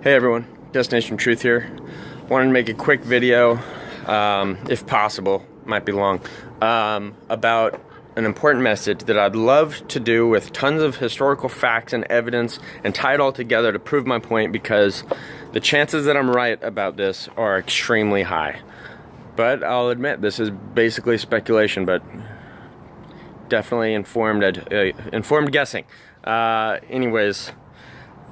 Hey everyone, Destination Truth here. Wanted to make a quick video, if possible, might be long, about an important message that I'd love to do with tons of historical facts and evidence and tie it all together to prove my point, because the chances that I'm right about this are extremely high. But I'll admit, this is basically speculation, but definitely informed guessing. Anyways,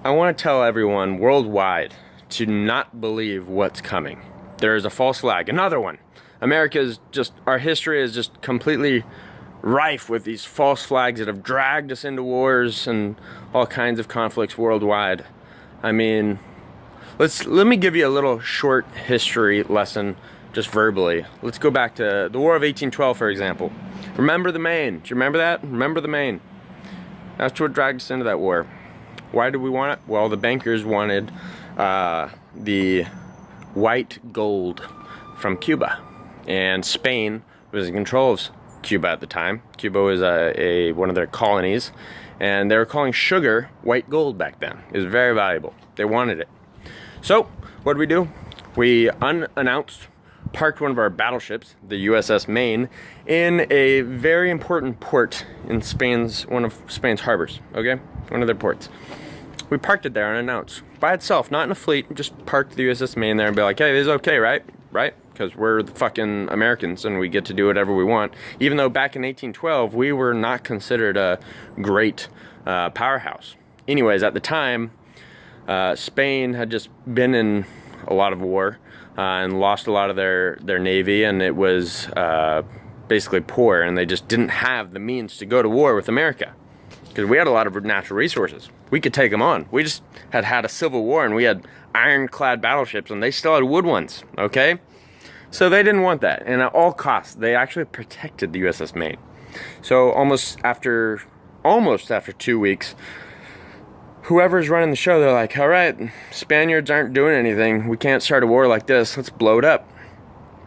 I want to tell everyone worldwide to not believe what's coming. There is a false flag, another one. Our history is just completely rife with these false flags that have dragged us into wars and all kinds of conflicts worldwide. I mean, let me give you a little short history lesson, just verbally. Let's go back to the War of 1812, for example. Remember the Maine. Do you remember that? Remember the Maine. That's what dragged us into that war. Why did we want it? Well, the bankers wanted the white gold from Cuba, and Spain was in control of Cuba at the time. Cuba was one of their colonies, and they were calling sugar white gold back then. It was very valuable. They wanted it. So what did we do? We unannounced parked one of our battleships, the USS Maine, in a very important port in one of Spain's harbors, okay? One of their ports. We parked it there unannounced, by itself, not in a fleet. Just parked the USS Maine there and be like, hey, this is okay, right? Because we're the fucking Americans and we get to do whatever we want. Even though back in 1812, we were not considered a great powerhouse. Anyways, at the time, Spain had just been in a lot of war and lost a lot of their navy, and it was basically poor, and they just didn't have the means to go to war with America. Because we had a lot of natural resources. We could take them on. We just had a civil war, and we had ironclad battleships, and they still had wood ones, okay? So they didn't want that, and at all costs, they actually protected the USS Maine. So almost after 2 weeks, whoever's running the show, they're like, all right, Spaniards aren't doing anything. We can't start a war like this. Let's blow it up.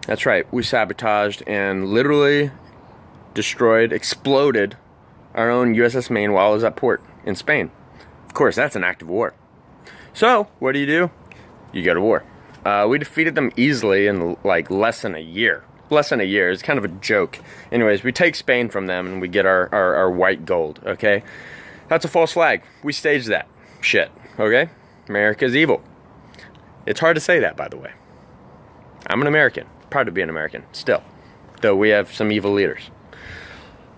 That's right. We sabotaged and literally exploded our own USS Maine while it was at port in Spain. Of course, that's an act of war. So what do? You go to war. We defeated them easily in like less than a year. It's kind of a joke. Anyways, we take Spain from them and we get our white gold, okay? That's a false flag. We staged that shit, okay? America's evil. It's hard to say that, by the way. I'm an American. Proud to be an American, still. Though we have some evil leaders.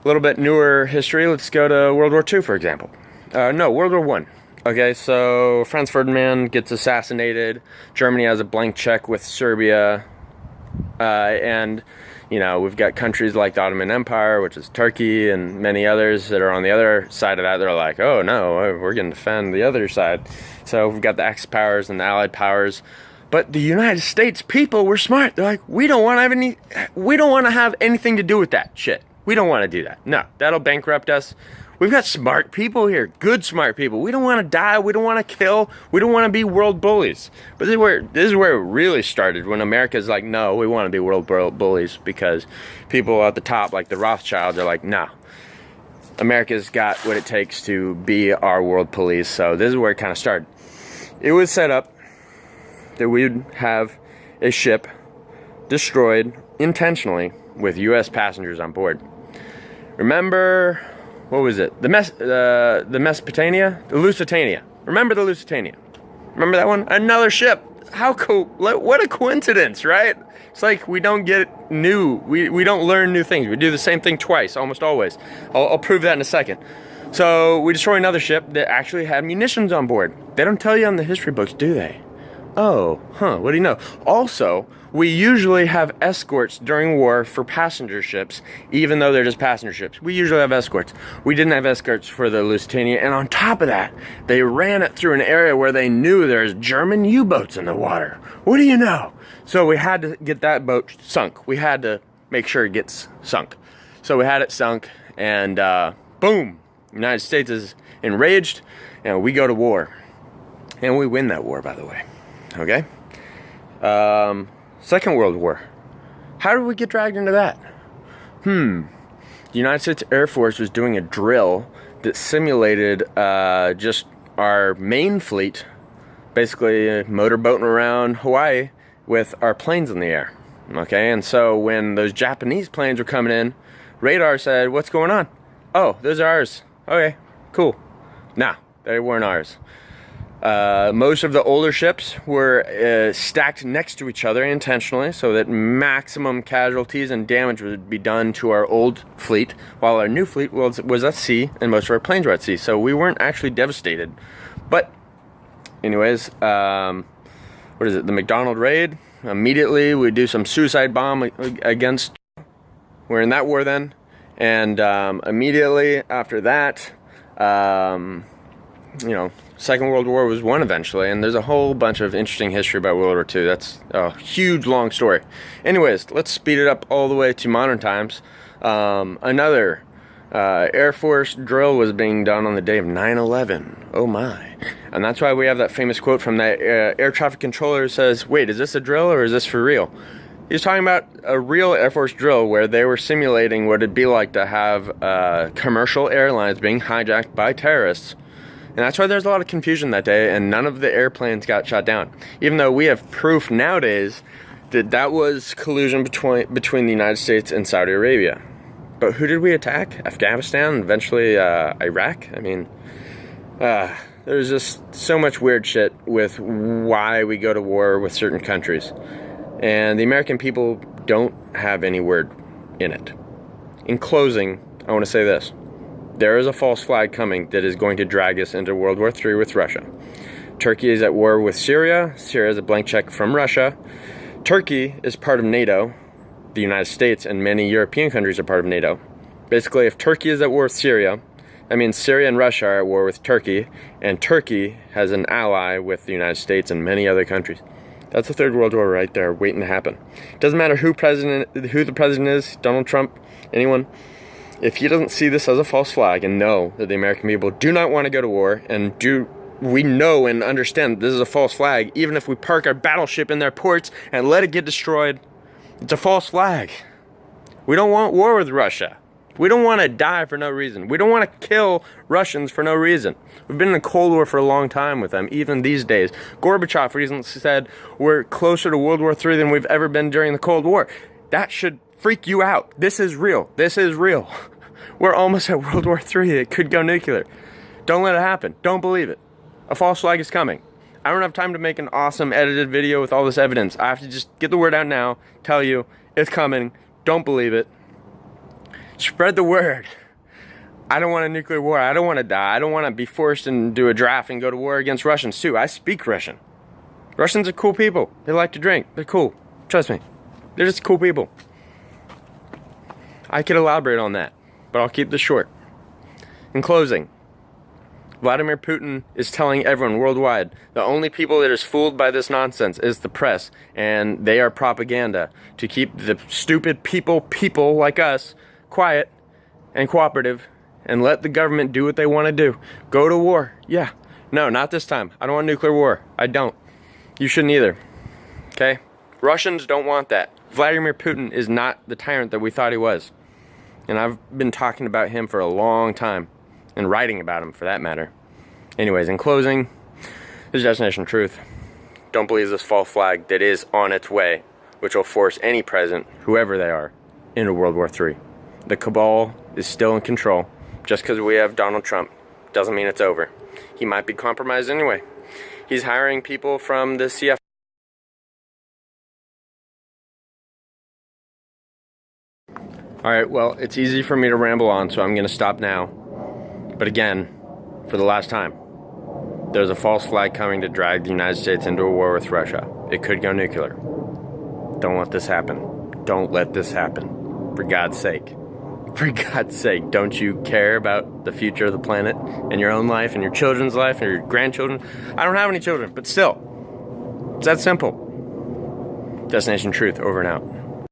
A little bit newer history. Let's go to World War II, for example. World War I. Okay, so Franz Ferdinand gets assassinated. Germany has a blank check with Serbia. And, we've got countries like the Ottoman Empire, which is Turkey, and many others that are on the other side of that. They're like, oh no, we're going to defend the other side. So we've got the Axis powers and the Allied powers. But the United States people were smart. They're like, we don't want to have anything to do with that shit. We don't want to do that. No, that'll bankrupt us. We've got smart people here, good smart people. We don't want to die. We don't want to kill. We don't want to be world bullies. But this is where it really started, when America's like, no, we want to be world bullies, because people at the top, like the Rothschilds, are like, no. America's got what it takes to be our world police. So this is where it kind of started. It was set up that we'd have a ship destroyed intentionally with U.S. passengers on board. Remember, what was it? The Mesopotamia? The Lusitania. Remember the Lusitania? Remember that one? Another ship. How cool. What a coincidence, right? It's like we don't get new. We don't learn new things. We do the same thing twice, almost always. I'll prove that in a second. So we destroy another ship that actually had munitions on board. They don't tell you on the history books, do they? Oh, what do you know? Also, we usually have escorts during war for passenger ships, even though they're just passenger ships. We usually have escorts. We didn't have escorts for the Lusitania, and on top of that, they ran it through an area where they knew there's German U-boats in the water. What do you know? So we had to get that boat sunk. We had to make sure it gets sunk. So we had it sunk, and boom, the United States is enraged, and we go to war. And we win that war, by the way. Okay? Second World War. How did we get dragged into that? The United States Air Force was doing a drill that simulated just our main fleet basically motorboating around Hawaii with our planes in the air. Okay, and so when those Japanese planes were coming in, radar said, "What's going on?" "Oh, those are ours." "Okay, cool." Nah, they weren't ours. Most of the older ships were stacked next to each other intentionally so that maximum casualties and damage would be done to our old fleet, while our new fleet was at sea and most of our planes were at sea. So we weren't actually devastated. But anyways, what is it? The McDonald raid. Immediately we do some suicide bomb against. We're in that war then. And immediately after that, Second World War was won eventually, and there's a whole bunch of interesting history about World War II. That's a huge, long story. Anyways, let's speed it up all the way to modern times. Another Air Force drill was being done on the day of 9/11. Oh my. And that's why we have that famous quote from that air traffic controller who says, "Wait, is this a drill or is this for real?" He's talking about a real Air Force drill where they were simulating what it'd be like to have commercial airlines being hijacked by terrorists. And that's why there's a lot of confusion that day, and none of the airplanes got shot down. Even though we have proof nowadays that that was collusion between the United States and Saudi Arabia. But who did we attack? Afghanistan, eventually Iraq? I mean, there's just so much weird shit with why we go to war with certain countries. And the American people don't have any word in it. In closing, I want to say this. There is a false flag coming that is going to drag us into World War III with Russia. Turkey is at war with Syria. Syria is a blank check from Russia. Turkey is part of NATO. The United States and many European countries are part of NATO. Basically, if Turkey is at war with Syria, that means Syria and Russia are at war with Turkey, and Turkey has an ally with the United States and many other countries. That's the Third World War right there, waiting to happen. Doesn't matter who the president is, Donald Trump, anyone. If he doesn't see this as a false flag and know that the American people do not want to go to war, and we know and understand this is a false flag, even if we park our battleship in their ports and let it get destroyed, it's a false flag. We don't want war with Russia. We don't want to die for no reason. We don't want to kill Russians for no reason. We've been in a Cold War for a long time with them, even these days. Gorbachev recently said we're closer to World War III than we've ever been during the Cold War. That should freak you out. This is real. This is real. We're almost at World War III. It could go nuclear. Don't let it happen. Don't believe it. A false flag is coming. I don't have time to make an awesome edited video with all this evidence. I have to just get the word out now, tell you it's coming. Don't believe it. Spread the word. I don't want a nuclear war. I don't want to die. I don't want to be forced into a draft and go to war against Russians too. I speak Russian. Russians are cool people. They like to drink. They're cool. Trust me. They're just cool people. I could elaborate on that, but I'll keep this short. In closing, Vladimir Putin is telling everyone worldwide the only people that is fooled by this nonsense is the press, and they are propaganda to keep the stupid people like us quiet and cooperative and let the government do what they want to do. Go to war. Yeah. No, not this time. I don't want nuclear war. I don't. You shouldn't either. Okay? Russians don't want that. Vladimir Putin is not the tyrant that we thought he was. And I've been talking about him for a long time, and writing about him for that matter. Anyways, in closing, this is Destination Truth. Don't believe this false flag that is on its way, which will force any president, whoever they are, into World War III. The cabal is still in control. Just because we have Donald Trump doesn't mean it's over. He might be compromised anyway. He's hiring people from the CF. Alright, well, it's easy for me to ramble on, so I'm going to stop now. But again, for the last time, there's a false flag coming to drag the United States into a war with Russia. It could go nuclear. Don't let this happen. Don't let this happen. For God's sake. For God's sake, don't you care about the future of the planet and your own life and your children's life and your grandchildren? I don't have any children, but still, it's that simple. Destination Truth, over and out.